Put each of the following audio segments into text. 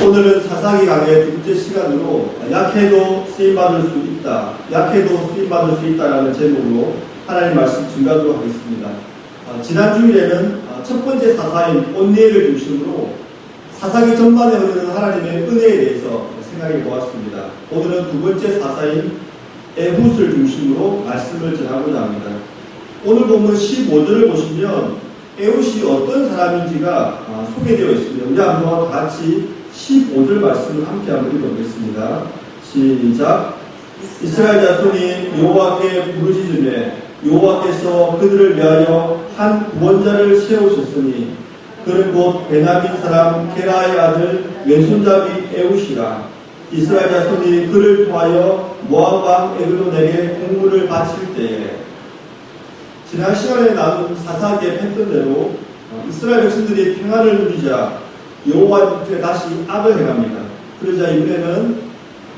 오늘은 사사기 강의 두 번째 시간으로 약해도 쓰임받을 수 있다, 약해도 쓰임받을 수 있다라는 제목으로 하나님 말씀 증가하도록 하겠습니다. 지난 주일에는 첫 번째 사사인 온니엘을 중심으로 사사기 전반에 흐르는 하나님의 은혜에 대해서 생각해 보았습니다. 오늘은 두 번째 사사인 에훗을 중심으로 말씀을 전하고자 합니다. 오늘 본문 15절을 보시면 에훗이 어떤 사람인지가 소개되어 있습니다. 우리 한번 같이 15절 말씀을 함께 한번 읽어보겠습니다. 시작. 이스라엘 자손이 여호와께 부르짖으매 여호와께서 그들을 위하여 한 구원자를 세우셨으니 그는 곧 베냐민 사람 게라의 아들 왼손잡이 에훗이라. 이스라엘 자손이 그를 통하여 모압 왕 에글론에게 공물을 바칠 때에. 지난 시간에 나눈 사사기에 했던 대로 이스라엘 백성들이 평안을 누리자 여호와 앞에 다시 악을 행합니다. 그러자 이번에는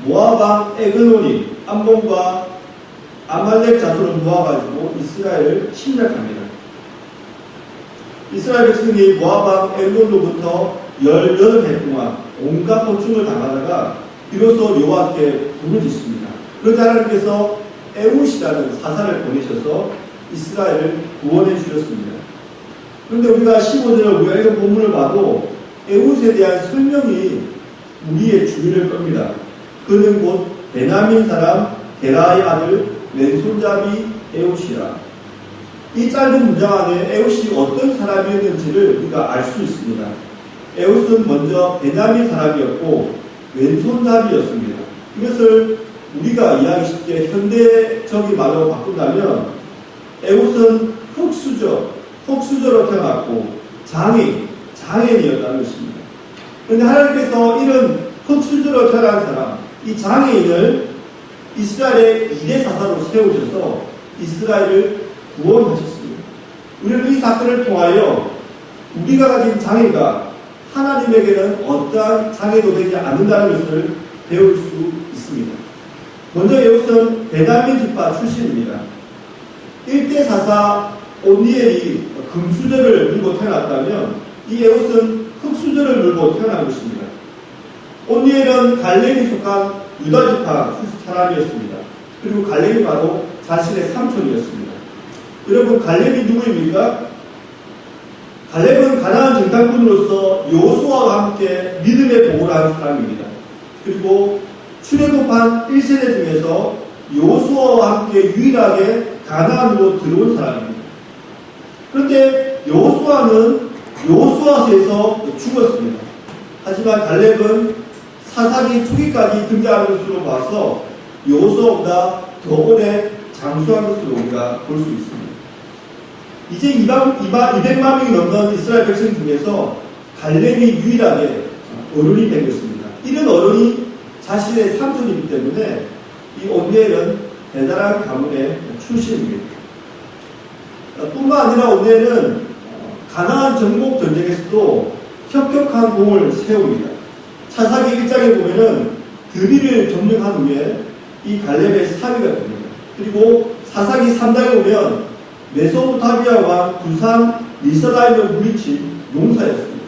모압 왕 에글론이 암몬과 아말렉 자손을 모아가지고 이스라엘을 침략합니다. 이스라엘 백성이 모압 왕 에글론로부터 18해 동안 온갖 고충을 당하다가 비로소 여호와께 부르짖습니다. 그러자 하나님께서 에훗이라는 사사를 보내셔서 이스라엘을 구원해 주셨습니다. 그런데 우리가 15절을 우리가 읽은 본문을 봐도 에훗에 대한 설명이 우리의 주의를 끕니다. 그는 곧 베냐민 사람 게라의 아들 왼손잡이 에훗이라. 이 짧은 문장 안에 에훗이 어떤 사람이었는지를 우리가 알 수 있습니다. 에훗은 먼저 베냐민 사람이었고 왼손잡이였습니다. 이것을 우리가 이해하기 쉽게 현대적인 말로 바꾼다면 에훗은 흑수저로 태어났고 장애인이었다는 것입니다. 그런데 하나님께서 이런 흑수저로 태어난 사람, 이 장애인을 이스라엘의 2대 사사로 세우셔서 이스라엘을 구원하셨습니다. 우리는 이 사건을 통하여 우리가 가진 장애가 하나님에게는 어떠한 장애도 되지 않는다는 것을 배울 수 있습니다. 먼저 에훗은 베냐민 지파 출신입니다. 1대 사사 온니엘이 금수저를 물고 태어났다면 이 에훗은 흑수저를 물고 태어난 것입니다. 온니엘은 갈렙이 속한 유다 지파 사람이었습니다. 그리고 갈렙이 바로 자신의 삼촌이었습니다. 여러분, 갈렙이 누구입니까? 갈렙은 가나안 정탐꾼으로서 여호수아와 함께 믿음의 보고를 한 사람입니다. 그리고 출애굽한 1세대 중에서 여호수아와 함께 유일하게 가나안으로 들어온 사람입니다. 그런데 여호수아는 여호수아서에서 죽었습니다. 하지만 갈렙은 사사기 초기까지 등장하는 것으로 봐서 여호수아보다 더 오래 장수한 것으로 우리가 볼 수 있습니다. 이제 200만 명이 넘는 이스라엘 백성 중에서 갈렙이 유일하게 어른이 된 것입니다. 이런 어른이 자신의 삼촌이기 때문에 이 온니엘은 대단한 가문의 출신입니다. 뿐만 아니라 온니엘은 가나안 정복 전쟁에서도 혁혁한 공을 세웁니다. 사사기 1장에 보면은 드비를 점령한 후에 이 갈렙의 사위가 됩니다. 그리고 사사기 3장에 보면 메소포타미아 왕 구산 리사다임을 물리친 용사였습니다.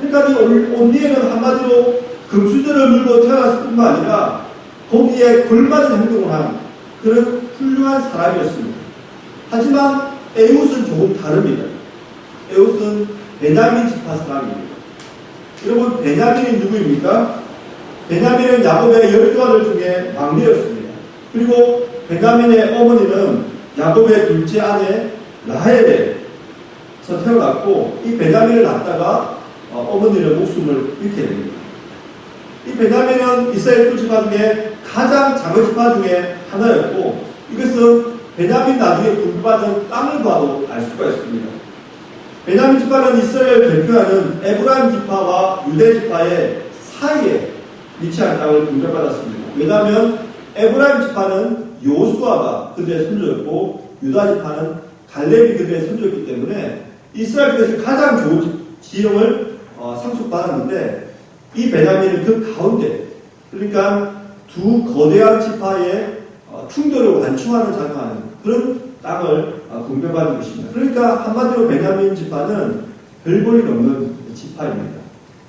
그러니까 이 온니엘은 한마디로 금수저를 물고 태어났을 뿐만 아니라 거기에 걸맞은 행동을 한 그런 훌륭한 사람이었습니다. 하지만 에훗은 조금 다릅니다. 에훗은 베냐민 지파 사람입니다. 여러분, 베냐민이 누구입니까? 베냐민은 야곱의 12아들 중에 막내였습니다. 그리고 베냐민의 어머니는 야곱의 둘째 아내 라헬에서 태어났고 이 베냐민을 낳다가 어머니의 목숨을 잃게 됩니다. 이 베냐민은 이스라엘 12지파 중에 가장 작은 지파 중에 하나였고 이것은 베냐민 나중에 분배받은 땅을 봐도 알 수가 있습니다. 베냐민 지파는 이스라엘을 대표하는 에브라임 지파와 유대 지파의 사이에 위치한 땅을 분배받았습니다. 왜냐하면 에브라임 지파는 여호수아가 그들의 선조였고 유다 지파는 갈렙이 그들의 선조였기 때문에 이스라엘에서 가장 좋은 지형을 상속받았는데 이 베냐민은 그 가운데, 그러니까 두 거대한 지파의 충돌을 완충하는 작용하는 그런 땅을 분배받은 것입니다. 그러니까 한마디로 베냐민 지파는 별 볼일 없는 지파입니다.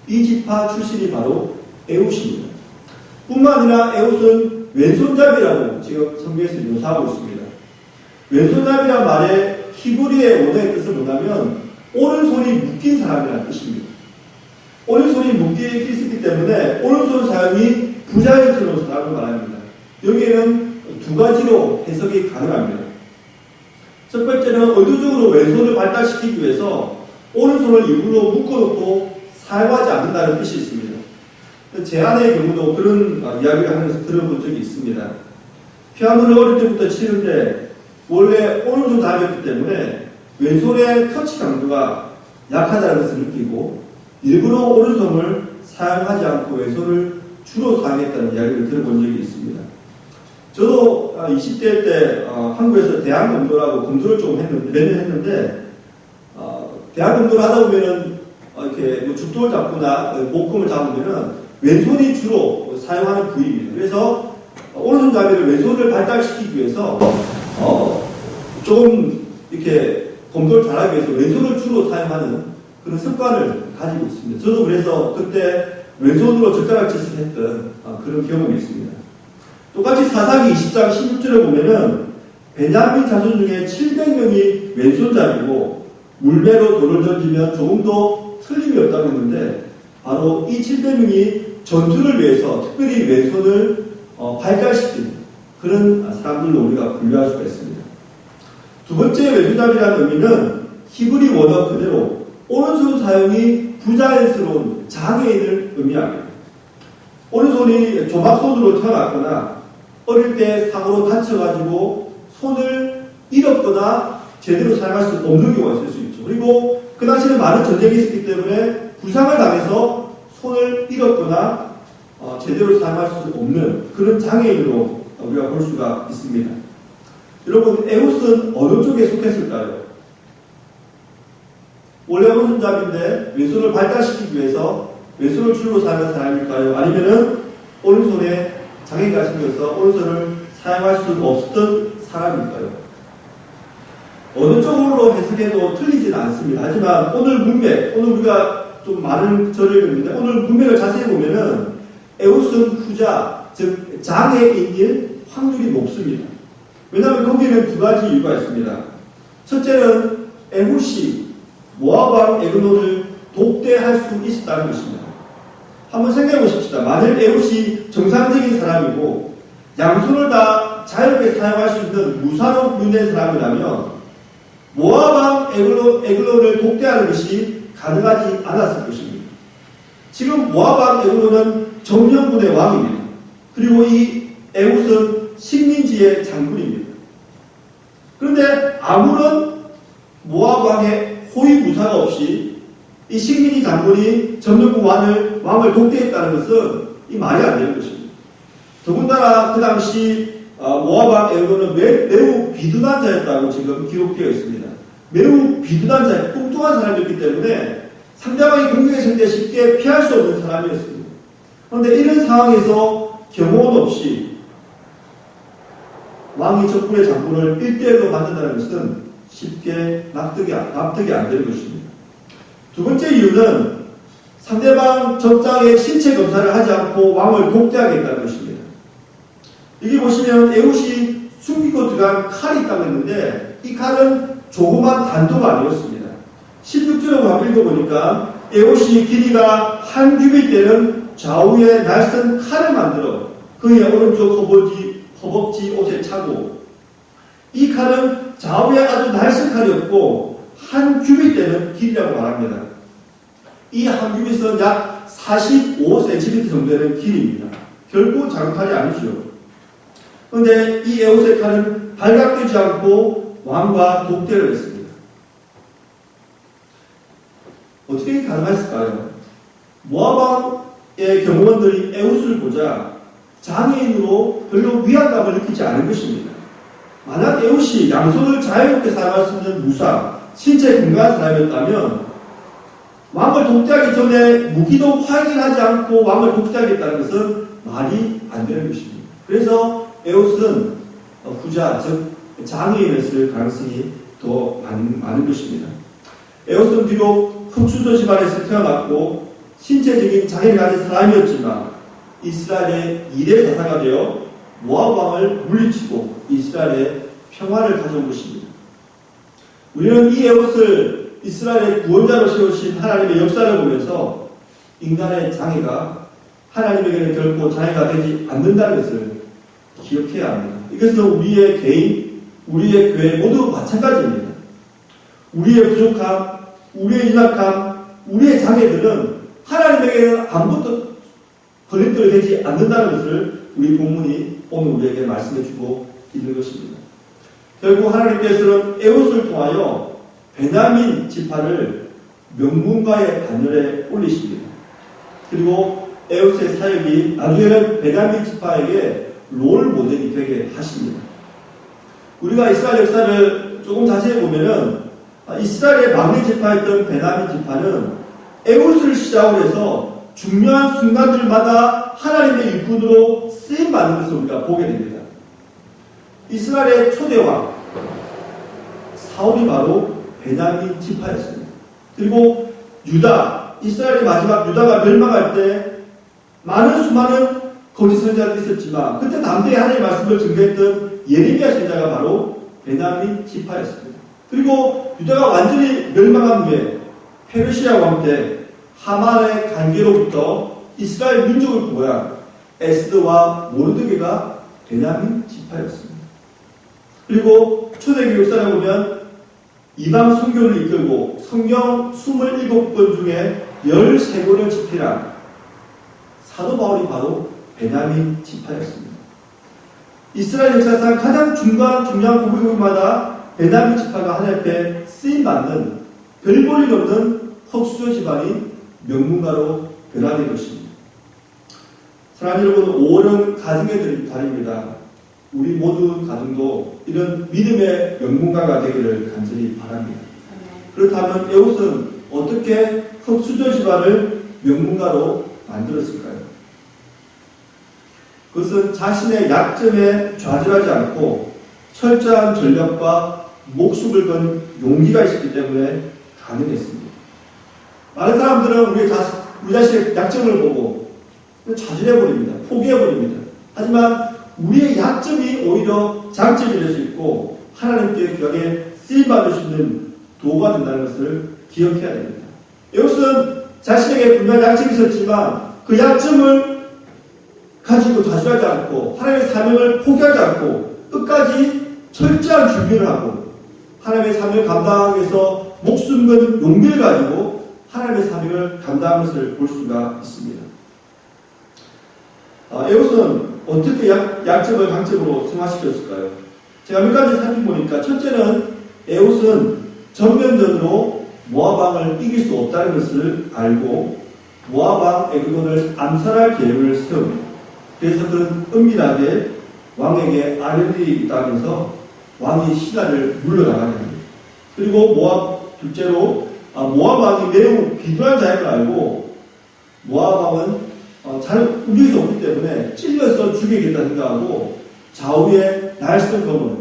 이 지파 출신이 바로 에웃입니다. 뿐만 아니라 에웃은 왼손잡이라고 지금 성경에서 묘사하고 있습니다. 왼손잡이란 말의 히브리의 원어의 뜻은 뭐냐면 오른손이 묶인 사람이라는 뜻입니다. 오른손이 묶여 있기 때문에 오른손 사용이 부자연스러운 사람을 말합니다. 여기에는 두 가지로 해석이 가능합니다. 첫 번째는 의도적으로 왼손을 발달시키기 위해서 오른손을 일부러 묶어놓고 사용하지 않는다는 뜻이 있습니다. 제 아내의 경우도 그런 이야기를 하면서 들어본 적이 있습니다. 피아노를 어릴 때부터 치는데 원래 오른손 잡이었기 때문에 왼손의 터치 강도가 약하다는 것을 느끼고 일부러 오른손을 사용하지 않고 왼손을 주로 사용했다는 이야기를 들어본 적이 있습니다. 저도 20대 때 한국에서 대학 검도라고 검도를 좀 몇 년 했는데 대학 검도를 하다 보면은 이렇게 뭐 죽도를 잡거나 목금을 잡으면은 왼손이 주로 사용하는 부위입니다. 그래서 오른손 잡이를 왼손을 발달시키기 위해서 조금 이렇게 검도를 잘하기 위해서 왼손을 주로 사용하는 그런 습관을 가지고 있습니다. 저도 그래서 그때 왼손으로 젓가락짓을 했던 그런 경험이 있습니다. 똑같이 사사기 20장 16절에 보면은 베냐민 자손 중에 700명이 왼손잡이고 물배로 돌을 던지면 조금도 틀림이 없다고 했는데 바로 이 700명이 전투를 위해서 특별히 왼손을 발달시킨 그런 사람들로 우리가 분류할 수가 있습니다. 두 번째 왼손잡이라는 의미는 히브리 원어 그대로 오른손 사용이 부자연스러운 장애인을 의미합니다. 오른손이 조막손으로 태어났거나 어릴 때 사고로 다쳐가지고 손을 잃었거나 제대로 사용할 수 없는 경우가 있을 수 있죠. 그리고 그 당시에는 많은 전쟁이 있었기 때문에 부상을 당해서 손을 잃었거나 제대로 사용할 수 없는 그런 장애인으로 우리가 볼 수가 있습니다. 여러분, 에웃은 어느 쪽에 속했을까요? 원래 오른손잡이인데 왼손을 발달시키기 위해서 왼손을 주로 사용한 사람일까요? 아니면은 오른손에 장애가 생겨서 오른손을 사용할 수 없었던 사람일까요? 어느 쪽으로 해석해도 틀리지는 않습니다. 하지만 오늘 문맥, 오늘 우리가 좀 많은 절을 읽었는데 오늘 문맥을 자세히 보면은 에웃은 후자, 즉 장애인일 확률이 높습니다. 왜냐하면 거기에는 두 가지 이유가 있습니다. 첫째는 에웃이 모압왕 에글론을 독대할 수 있었다는 것입니다. 한번 생각해 보십시다. 만일 에웃이 정상적인 사람이고 양손을 다 자유롭게 사용할 수 있는 무사로 구현된 사람이라면 모압왕 에글론을 독대하는 것이 가능하지 않았을 것입니다. 지금 모압왕 에글론은 정령군의 왕입니다. 그리고 이 에웃은 식민지의 장군입니다. 그런데 아무런 모압 왕의 호위 무사가 없이 이 식민지 장군이 정령군 왕을 독대했다는 것은 이 말이 안 되는 것입니다. 더군다나 그 당시 모압 왕 에글론은 매우 비둔한 자였다고 지금 기록되어 있습니다. 매우 비둔한 자, 뚱뚱한 사람이었기 때문에 상대방이 공격했을 때 쉽게 피할 수 없는 사람이었습니다. 그런데 이런 상황에서 경호원 없이 왕이 적군의 장군을 1대1로 만든다는 것은 쉽게 납득이 안 되는 것입니다. 두 번째 이유는 상대방 적장의 신체 검사를 하지 않고 왕을 독대하겠다는 것입니다. 여기 보시면 에웃이 숨기고 들어간 칼이 있다고 했는데 이 칼은 조그만 단도가 아니었습니다. 16절을 한번 읽어보니까 에웃이 길이가 한 규빗 되는 좌우에 날선 칼을 만들어 그의 오른쪽 허벅지 옷에 차고 이 칼은 좌우에 아주 날선 칼이었고 한 규빗 되는 길이라고 말합니다. 이 한 규빗은 약 45cm 정도 되는 길입니다. 결코 작은 칼이 아니죠. 그런데 이 에웃의 칼은 발각되지 않고 왕과 독대를 했습니다. 어떻게 가능했을까요? 모압왕의 경호원들이 에웃을 보자 장애인으로 별로 위압감을 느끼지 않은 것입니다. 만약 에웃이 양손을 자유롭게 사용할 수 있는 무사, 신체 건강한 사람이었다면 왕을 독대하기 전에 무기도 확인하지 않고 왕을 독대하겠다는 것은 말이 안 되는 것입니다. 그래서 에웃은 후자, 즉 장애인이었을 가능성이 더 많은 것입니다. 에웃은 비록 흑수저 집안에서 태어났고 신체적인 장애를 가진 사람이었지만 이스라엘의 일의 사사가 되어 모압 왕을 물리치고 이스라엘의 평화를 가져온 것입니다. 우리는 이 에봇을 이스라엘의 구원자로 세우신 하나님의 역사를 보면서 인간의 장애가 하나님에게는 결코 장애가 되지 않는다는 것을 기억해야 합니다. 이것은 우리의 개인, 우리의 교회 모두 마찬가지입니다. 우리의 부족함, 우리의 연약함, 우리의 장애들은 하나님에게는 아무것도 걸림돌이 되지 않는다는 것을 우리 본문이 오늘 우리에게 말씀해주고 있는 것입니다. 결국 하나님께서는 에봇을 통하여 베냐민 지파를 명문가의 반열에 올리십니다. 그리고 에봇의 사역이 나중에는 베냐민 지파에게 롤 모델이 되게 하십니다. 우리가 이스라엘 역사를 조금 자세히 보면은 이스라엘의 막내 지파였던 베냐민 지파는 에봇을 시작으로 해서 중요한 순간들마다 하나님의 일꾼으로 쓰임받는 것을 우리가 보게 됩니다. 이스라엘의 초대왕 사울이 바로 베냐민 지파였습니다. 그리고 유다, 이스라엘의 마지막 유다가 멸망할 때 수많은 거짓 선지자들이 있었지만 그때 담대히 하나님의 말씀을 증거했던 예레미야 선지자가 바로 베냐민 지파였습니다. 그리고 유다가 완전히 멸망한 후에 페르시아 왕 때 하만의 관계로부터 이스라엘 민족을 보호한 에스더와 모르드게가 베냐민 지파였습니다. 그리고 초대교회 역사를 보면 이방 선교를 이끌고 성경 27권 중에 13권을 집필한 사도 바울이 바로 베냐민 지파였습니다. 이스라엘 역사상 가장 중요한 고국마다 베냐민 지파가 하나님 앞에 쓰임받는 별 볼 일 없는 흑수저 집안이 명문가로 변화된 것입니다. 사랑하는 여러분, 5월은 가정의 달입니다. 우리 모든 가정도 이런 믿음의 명문가가 되기를 간절히 바랍니다. 그렇다면 에봇은 어떻게 흑수저 집안을 명문가로 만들었을까요? 그것은 자신의 약점에 좌절하지 않고 철저한 전략과 목숨을 건 용기가 있었기 때문에 가능했습니다. 많은 사람들은 우리 자신의 약점을 보고 좌절해버립니다. 포기해버립니다. 하지만 우리의 약점이 오히려 장점이 될 수 있고 하나님께 귀하게 쓰임받을 수 있는 도구가 된다는 것을 기억해야 됩니다. 에봇은 자신에게 분명한 약점이 있었지만 그 약점을 가지고 좌절하지 않고 하나님의 사명을 포기하지 않고 끝까지 철저한 준비를 하고 하나님의 사명을 감당하기 위해서 목숨 건 용기를 가지고 하나님의 사명을 감당하는 것을 볼 수가 있습니다. 에봇은 어떻게 약점을 강점으로 승화시켰을까요? 제가 몇 가지 살펴보니까 첫째는 에봇은 전면전으로 모압 왕을 이길 수 없다는 것을 알고 모압 왕 에글론을 암살할 계획을 세웁니다. 그래서 그는 은밀하게 왕에게 아뢰리 있다면서 왕이 시간을 물러나가게 됩니다. 그리고 둘째로 모압 왕이 매우 비둔한 자임을 알고 모압 왕은 잘 움직일 수 없기 때문에 찔려서 죽이겠다 생각하고 좌우에 날성검을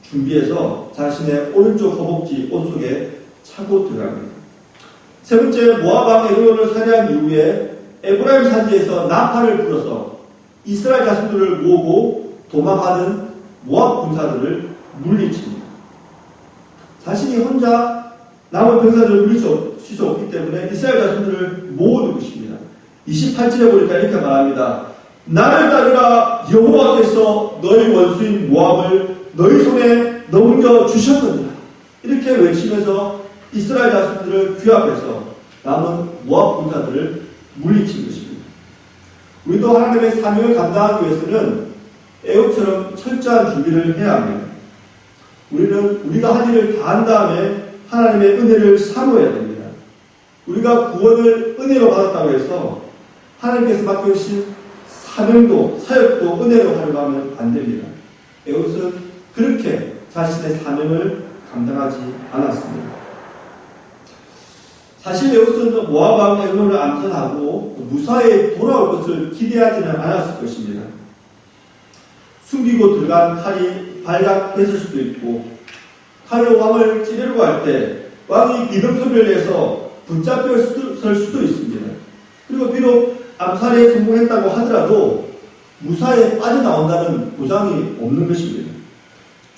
준비해서 자신의 오른쪽 허벅지 옷 속에 차고 들어갑니다. 세 번째, 모압 왕 에글론을 살해한 이후에 에브라임 산지에서 나팔을 불어서 이스라엘 자손들을 모으고 도망하는 모압 군사들을 물리칩니다. 자신이 혼자 남은 병사들을 물릴 수 없기 때문에 이스라엘 자손들을 모으는 것입니다. 28절에 보니까 이렇게 말합니다. 나를 따르라. 여호와께서 너희 원수인 모압을 너희 손에 넘겨주셨느니라. 이렇게 외치면서 이스라엘 자손들을 규합해서 남은 모압 군사들을 물리친 것입니다. 우리도 하나님의 사명을 감당하기 위해서는 에봇처럼 철저한 준비를 해야 합니다. 우리는 우리가 할 일을 다 한 다음에 하나님의 은혜를 사모해야 됩니다. 우리가 구원을 은혜로 받았다고 해서 하나님께서 맡겨주신 사명도 사역도 은혜로 활용하면 안 됩니다. 에봇은 그렇게 자신의 사명을 감당하지 않았습니다. 사실 에봇은 모압 왕 에글론을 암살하고 무사히 돌아올 것을 기대하지는 않았을 것입니다. 숨기고 들어간 칼이 발각했을 수도 있고 칼로 왕을 찌르려고 할 때 왕이 비명소리를 내서 붙잡혀 설 수도 있습니다. 그리고 그리고 비록 암살에 성공했다고 하더라도 무사히 빠져나온다는 보장이 없는 것입니다.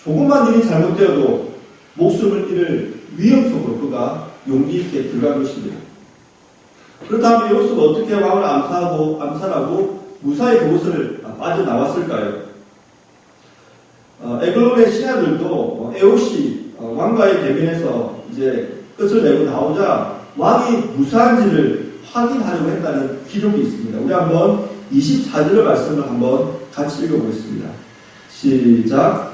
조금만 일이 잘못되어도 목숨을 잃을 위험 속으로 그가 용기 있게 들어간 것입니다. 그렇다면 요셉은 어떻게 왕을 암살하고 무사히 그곳을 빠져나왔을까요? 에글론의 신하들도 에옷이 왕과의 대면에서 이제 끝을 내고 나오자 왕이 무사한지를 확인하려고 했다는 기록이 있습니다. 우리 한번 24절의 말씀을 한번 같이 읽어보겠습니다. 시작.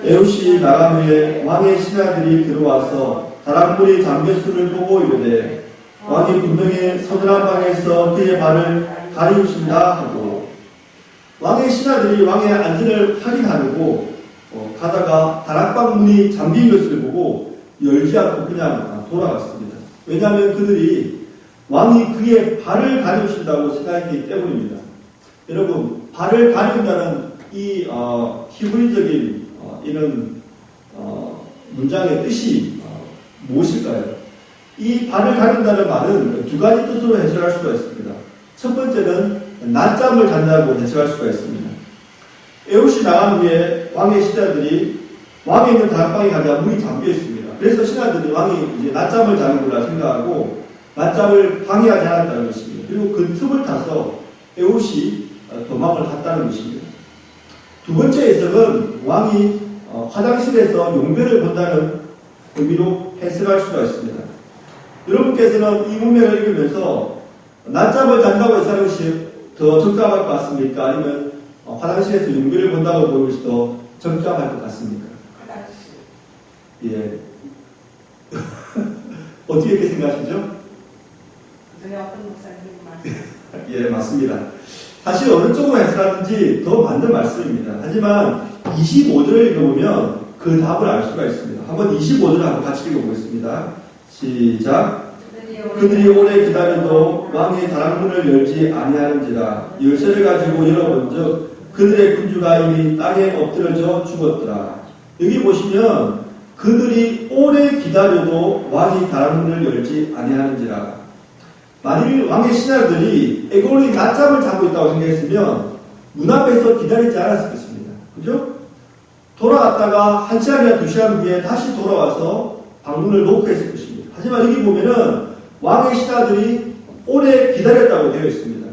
에옷이 나간 후에 왕의 신하들이 들어와서 다락문이 잠겼음을 보고 이르되 왕이 분명히 서늘한 방에서 그의 발을 가리우신다 하고, 왕의 신하들이 왕의 안전을 확인하려고 가다가 다락방 문이 잠긴 것을 보고 열지 않고 그냥 돌아갔습니다. 왜냐하면 그들이 왕이 그의 발을 가리우신다고 생각했기 때문입니다. 여러분, 발을 가리운다는 이 히브리적인 이런 문장의 뜻이 무엇일까요? 이 발을 가린다는 말은 두 가지 뜻으로 해석할 수가 있습니다. 첫 번째는 낮잠을 잔다고 해석할 수가 있습니다. 에옷이 나간 후에 왕의 신하들이 왕이 있는 다락방에 가자 문이 잠겨 있습니다. 그래서 신하들이 왕이 이제 낮잠을 자는 거라 생각하고 낮잠을 방해하지 않았다는 것입니다. 그리고 그 틈을 타서 에옷이 도망을 갔다는 것입니다. 두 번째 해석은 왕이 화장실에서 용변을 본다는 의미로 해석할 수가 있습니다. 여러분께서는 이 문맥을 읽으면서 낮잠을 잔다고 해석하는 것이 더 적합할 것 같습니까? 아니면 화장실에서 용변을 본다고 보는 것이 더 적합할 것 같습니까? 예. 어떻게 이렇게 생각하시죠? 예, 맞습니다. 사실 어느 쪽으로 해석하는지 더 맞는 말씀입니다. 하지만 25절을 읽어보면 그 답을 알 수가 있습니다. 한번 25절을 한번 같이 읽어보겠습니다. 시작. 그들이 오래 기다려도 왕이 다락문을 열지 아니하는지라 열쇠를 가지고 열어본즉 그들의 군주가 이미 땅에 엎드려져 죽었더라. 여기 보시면 그들이 오래 기다려도 왕이 다락문을 열지 아니하는지라. 만일 왕의 신하들이 에글론이 낮잠을 자고 있다고 생각했으면 문 앞에서 기다리지 않았을 것입니다. 그죠? 돌아갔다가 1시간이나 2시간 후에 다시 돌아와서 방문을 노크했을 것입니다. 하지만 여기 보면은 왕의 신하들이 오래 기다렸다고 되어 있습니다.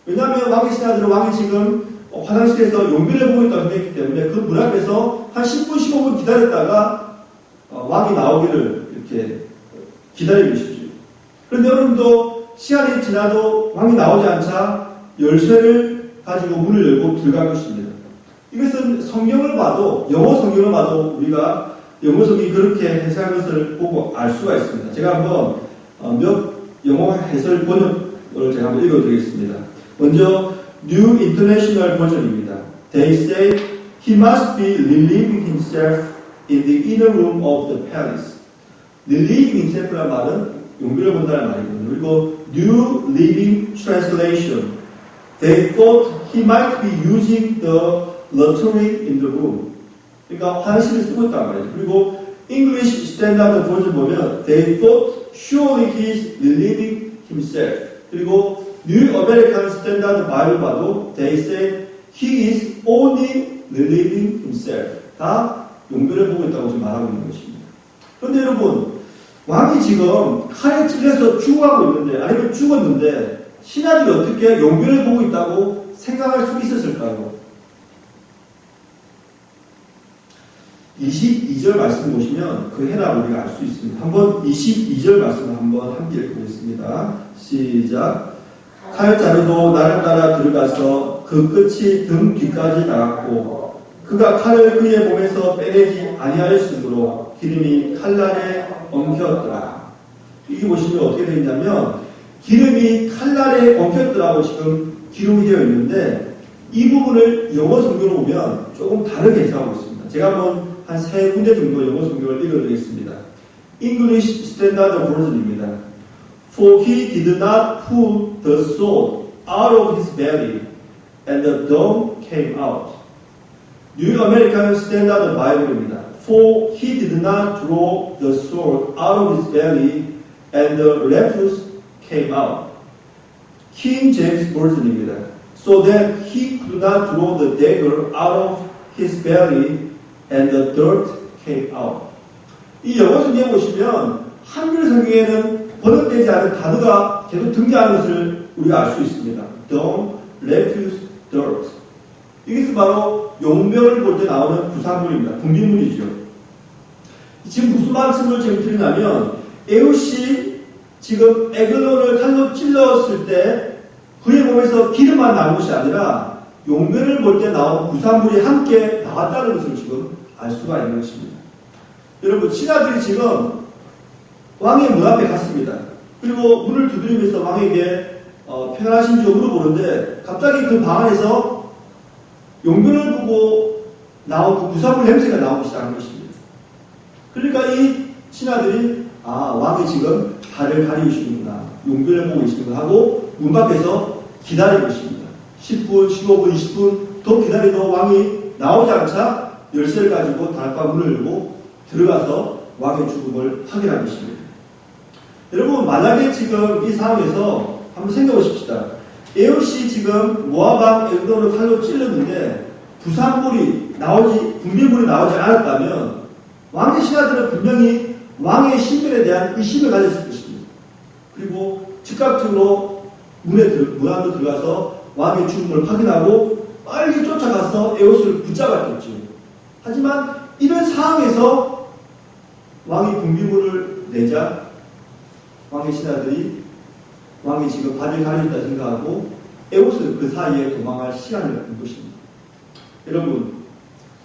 왜냐하면 왕의 신하들은 왕이 지금 화장실에서 용변을 보고 있다고 생각했기 때문에 그 문 앞에서 한 10분, 15분 기다렸다가 왕이 나오기를 이렇게 기다리고 있습니다. 그런데 여러분도 시간이 지나도 왕이 나오지 않자 열쇠를 가지고 문을 열고 들어간 것입니다. 이것은 성경을 봐도, 영어 성경을 봐도 우리가 영어 성경이 그렇게 해석한 것을 보고 알 수가 있습니다. 제가 한번 몇 영어 해설 번역을 제가 한번 읽어드리겠습니다. 먼저 New International Version입니다. They say he must be relieving himself in the inner room of the palace. relieving himself라는 말은 용변을 본다는 말이거든요. 그리고 New Living Translation. They thought he might be using the latrine in the room. 그러니까 화장실을 쓰고 있단 말이죠. 그리고 English Standard Version 보면 They thought surely he is relieving himself. 그리고 New American Standard Bible 봐도 They say he is only relieving himself. 다 용변을 보고 있다고 지금 말하고 있는 것입니다. 그런데 여러분, 왕이 지금 칼에 찔려서 죽어가고 있는데, 아니면 죽었는데, 신하들이 어떻게 용변을 보고 있다고 생각할 수 있었을까요? 22절 말씀 보시면 그 해답을 우리가 알 수 있습니다. 한번 22절 말씀을 한번 함께 읽어보겠습니다. 시작. 칼자루도 나를 따라 들어가서 그 끝이 등 뒤까지 닿았고 그가 칼을 그의 몸에서 빼내지 아니하였으므로 기름이 칼날에 엉켰더라. 이게 보시면 어떻게 되어 있냐면 기름이 칼날에 엉켰더라고 지금 기록이 되어 있는데 이 부분을 영어 성경으로 보면 조금 다르게 해석하고 있습니다. 제가 한번 한 3군데 정도 영어 성경을 읽어드리겠습니다. English Standard Version입니다. For he did not pull the sword out of his belly, and the dome came out. New American Standard Bible입니다. For he did not draw the sword out of his belly, and the refuse came out. King James Version입니다. So that he could not draw the dagger out of his belly and the dirt came out. 이 영어 성경에 보시면 한글 성경에는 번역되지 않은 단어가 계속 등장하는 것을 우리가 알 수 있습니다. Dung, refuse, dirt. 이것은 바로 용병을 볼 때 나오는 부산물입니다. 분비물이죠. 지금 무슨 말씀을 지금 드리냐면 에훗이 지금 에글론을 칼로 찔렀을 때 그의 몸에서 기름만 나온 것이 아니라 용변을 볼 때 나온 부산물이 함께 나왔다는 것을 지금 알 수가 있는 것입니다. 여러분, 신하들이 지금 왕의 문 앞에 갔습니다. 그리고 문을 두드리면서 왕에게 평안하신지 물어보는데 갑자기 그 방 안에서 용변을 보고 나온 그 부산물 냄새가 나오기 시작한 것입니다. 그러니까 이 신하들이 왕이 지금 발을 가리우시는구나, 용변을 보고 계시는구나 하고 문 밖에서 기다리고 있습니다. 10분, 15분, 20분 더 기다리도 왕이 나오지 않자 열쇠를 가지고 다락방 문을 열고 들어가서 왕의 죽음을 확인한 것입니다. 여러분, 만약에 지금 이 상황에서 한번 생각해 보십시다. 에훗이 지금 모압왕 에글론을 칼로 찔렀는데 분비물이 나오지 않았다면 왕의 신하들은 분명히 왕의 신변에 대한 의심을 가졌을 것입니다. 그리고 즉각적으로 문 안으로 들어가서 왕의 죽음을 확인하고 빨리 쫓아가서 에훗을 붙잡았겠죠. 하지만 이런 상황에서 왕이 분비물을 내자 왕의 신하들이 왕이 지금 발을 가리겠다 생각하고 에훗은 그 사이에 도망할 시간을 준 것입니다. 여러분,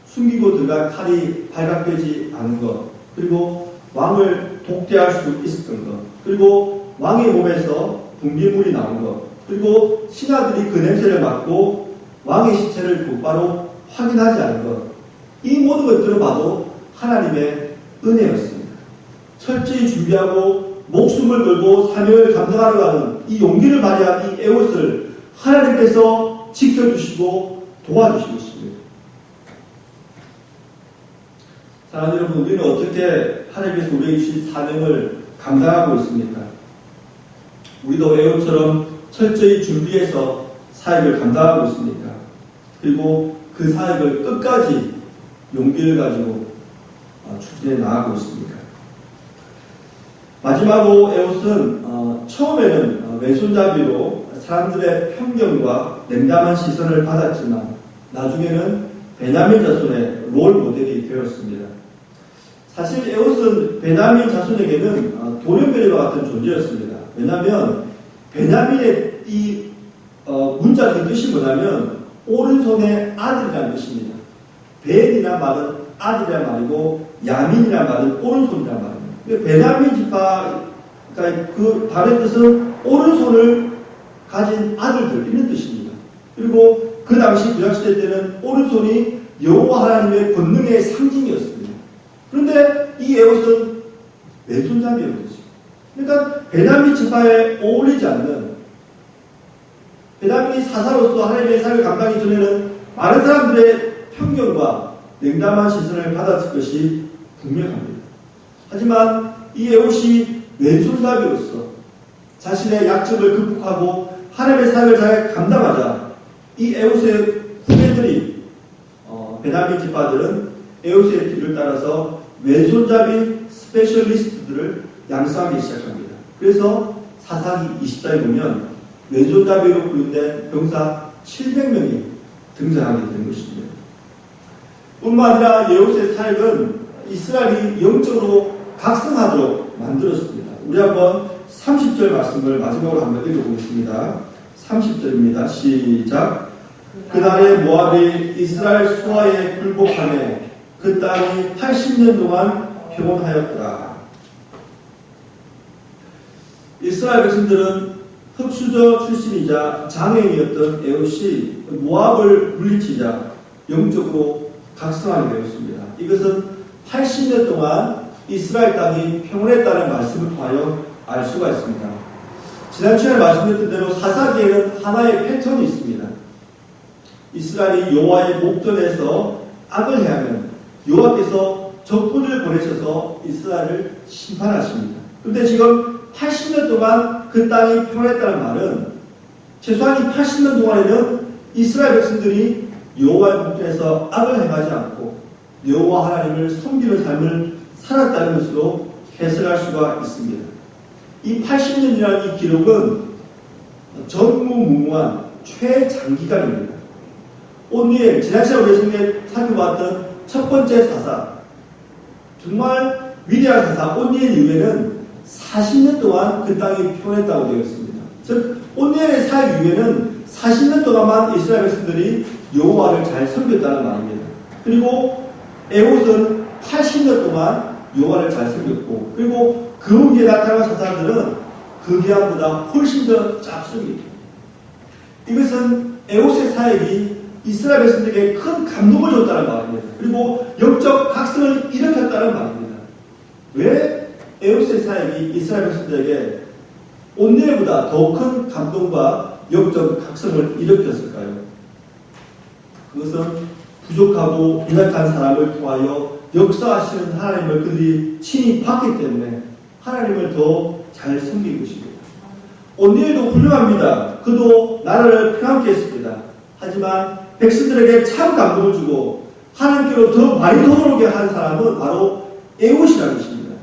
숨기고 들어간 칼이 발각되지 않은 것, 그리고 왕을 독대할 수 있었던 것, 그리고 왕의 몸에서 분비물이 나온 것, 그리고 신하들이 그 냄새를 맡고 왕의 시체를 곧바로 확인하지 않은 것, 이 모든 것들을 봐도 하나님의 은혜였습니다. 철저히 준비하고 목숨을 걸고 사명을 감당하려 하는 이 용기를 발휘한 이 에훗을 하나님께서 지켜주시고 도와주신 것입니다. 사랑하는 여러분, 우리는 어떻게 하나님께서 우리에게 주신 사명을 감당하고 있습니까? 우리도 에훗처럼 철저히 준비해서 사역을 감당하고 있습니까? 그리고 그 사역을 끝까지 용기를 가지고 추진해 나가고 있습니까? 마지막으로 에훗은 처음에는 왼손잡이로 사람들의 편견과 냉담한 시선을 받았지만 나중에는 베냐민 자손의 롤 모델이 되었습니다. 사실 에훗은 베냐민 자손에게는 돌연변이와 같은 존재였습니다. 왜냐하면 베냐민의 이 문자적인 뜻이 뭐냐면 오른손의 아들이라는 뜻입니다. 벤이란 말은 아들이란 말이고 야민이란 말은 오른손이란 말입니다. 베냐민 지파, 그러니까 그 다른 뜻은 오른손을 가진 아들들 이런 뜻입니다. 그리고 그 당시 구약시대 때는 오른손이 여호와 하나님의 권능의 상징이었습니다. 그런데 이 에훗은 왼손잡이였죠. 그러니까 베냐민 지파에 어울리지 않는, 베냐민이 사사로서 하나님의 사역을 감당하기 전에는 많은 사람들의 편견과 냉담한 시선을 받았을 것이 분명합니다. 하지만 이 에훗이 왼손잡이로서 자신의 약점을 극복하고 하나님의 사역을 잘 감당하자 이 에훗의 후배들이 베냐민 지파들은 에훗의 길을 따라서 왼손잡이 스페셜리스트들을 양성하기 시작합니다. 그래서 사사기 20장에 보면 왼손잡이로 분류된 병사 700명이 등장하게 되는 것입니다. 뿐만 아니라 에훗의 사역은 이스라엘이 영적으로 각성하도록 만들었습니다. 우리 한번 30절 말씀을 마지막으로 한번 읽어보겠습니다. 30절입니다. 시작. 그날에 모압이 이스라엘 수하에 굴복하며 그 땅이 80년 동안 평온하였더라. 이스라엘 백성들은 흑수저 출신이자 장애인이었던 에훗이 모압을 물리치자 영적으로 각성하게 되었습니다. 이것은 80년 동안 이스라엘 땅이 평온했다는 말씀을 통하여 알 수가 있습니다. 지난 시간에 말씀드렸던 대로 사사기에는 하나의 패턴이 있습니다. 이스라엘이 여호와의 목전에서 악을 행하면 여호와께서 적군을 보내셔서 이스라엘을 심판하십니다. 그런데 지금 80년 동안 그 땅이 평온했다는 말은 최소한 이 80년 동안에는 이스라엘 백성들이 여호와의 복전에서 악을 행하지 않고 여호와 하나님을 섬기는 삶을 살았다는 것으로 해석할 수가 있습니다. 이 80년이라는 이 기록은 전무후무한 최장기간입니다. 오늘 지난 시간에 우리 살펴봤던 첫 번째 사사, 정말 위대한 사사 온니엘 이후에는 40년 동안 그 땅이 평온했다고 되어 있습니다. 즉 온니엘의 사역 이후에는 40년 동안만 이스라엘 백성들이 여호와를 잘 섬겼다는 말입니다. 그리고 에봇은 80년 동안 여호와를 잘 섬겼고, 그리고 그 후에 나타난 사사들은 그 기간보다 훨씬 더 짧습니다. 이것은 에봇의 사역이 이스라엘 백성들에게 큰 감동을 줬다는 말입니다. 그리고 영적 각성을 일으켰다는 말입니다. 왜 에봇의 사역이 이스라엘 백성들에게 온니엘보다 더 큰 감동과 영적 각성을 일으켰을까요? 그것은 부족하고 연약한 사람을 통하여 역사하시는 하나님을 그들이 친히 봤기 때문에 하나님을 더 잘 섬긴 것입니다. 온니엘도 훌륭합니다. 그도 나라를 평안케 했습니다. 하지만 백성들에게 참 감동을 주고 하나님께로 더 많이 돌아오게 한 사람은 바로 에봇이라는 것입니다.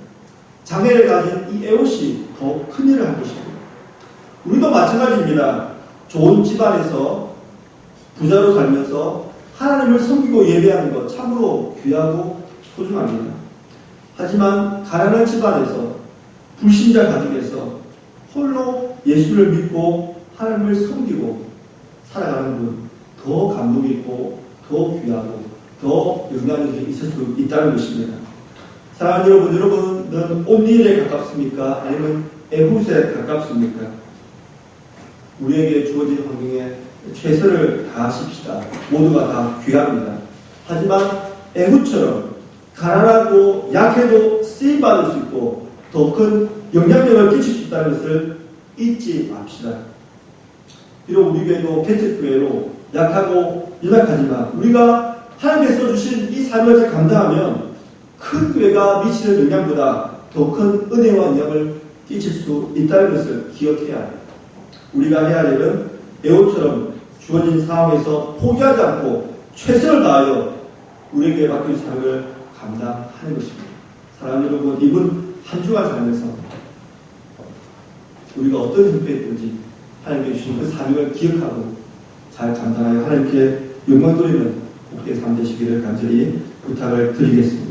장애를 가진 이 에봇이 더 큰 일을 한 것입니다. 우리도 마찬가지입니다. 좋은 집안에서 부자로 살면서 하나님을 섬기고 예배하는 것 참으로 귀하고 소중합니다. 하지만 가난한 집안에서 불신자 가정에서 홀로 예수를 믿고 하나님을 섬기고 살아가는 분 더 감동이 있고 더 귀하고 더 영향력이 있을 수 있다는 것입니다. 사랑하는 여러분, 여러분은 온니엘에 가깝습니까? 아니면 에봇에 가깝습니까? 우리에게 주어진 환경에 최선을 다하십시다. 모두가 다 귀합니다. 하지만 에봇처럼 가난하고 약해도 쓰임받을 수 있고 더 큰 영향력을 끼칠 수 있다는 것을 잊지 맙시다. 비록 우리 교회도 개척교회로 약하고 연약하지만 우리가 하나님께서 주신 이 삶을 잘 감당하면 큰 교회가 미치는 영향보다 더 큰 은혜와 영향을 끼칠 수 있다는 것을 기억해야 합니다. 우리가 해야 할 일은 에봇처럼 주어진 상황에서 포기하지 않고 최선을 다하여 우리에게 맡겨진 사역을 감당하는 것입니다. 사랑하는 여러분, 이번 한 주간 살면서 우리가 어떤 형편에 있든지 하나님께 주신 그 사명을 기억하고 잘 감당하여 하나님께 영광 돌리는 복된 삶 되시기를 간절히 부탁을 드리겠습니다.